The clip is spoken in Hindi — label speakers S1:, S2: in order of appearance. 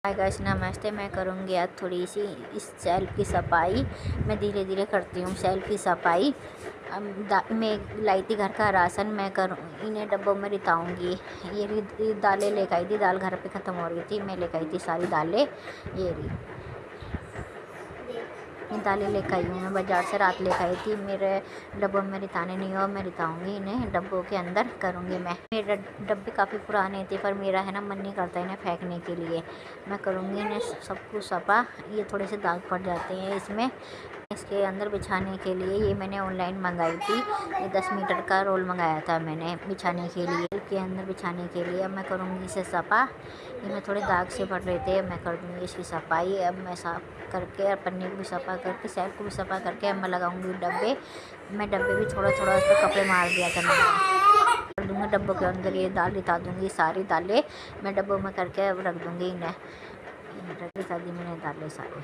S1: हाय गाइस, नमस्ते। मैं करूँगी आज थोड़ी सी इस शेल्फ की सफाई। मैं धीरे धीरे करती हूँ शेल्फ की सफाई। मैं लाई थी घर का राशन, मैं करूँ इन्हें डब्बों में रिताऊँगी। ये दालें लेकर आई थी, दाल घर पे ख़त्म हो रही थी, मैं लेकर आई थी सारी दालें। ये दालें लेकर आई हूँ मैं बाज़ार से, रात लेकर आई थी। मेरे डब्बों में रिताने नहीं हो, मैं रिताऊँगी इन्हें, डब्बों के अंदर करूँगी मैं। मेरे डब्बे काफ़ी पुराने थे, पर मेरा है ना मन नहीं करता इन्हें फेंकने के लिए। मैं करूँगी इन्हें सब कुछ सफा। ये थोड़े से दाग पड़ जाते हैं इसमें। इसके अंदर बिछाने के लिए ये मैंने ऑनलाइन मंगाई थी। ये 10 मीटर का रोल मंगाया था मैंने बिछाने के लिए, के अंदर बिछाने के लिए। अब मैं करूँगी इसे सफा। ये मैं थोड़े दाग से पड़ रहे थे, अब मैं कर दूँगी इसकी सफाई। अब मैं साफ करके और पन्नी को भी सफ़ा करके, सेल्फ को भी सफ़ा करके अब मैं लगाऊँगी डब्बे। मैं डब्बे भी थोड़ा थोड़ा उस पर कपड़े मार दिया था मैंने, कर दूँगी डब्बों के अंदर। ये दाल रिता दूँगी, सारी दालें मैं डब्बों में करके अब रख दूँगी इन्हें। रख दी मैंने दालें सारी।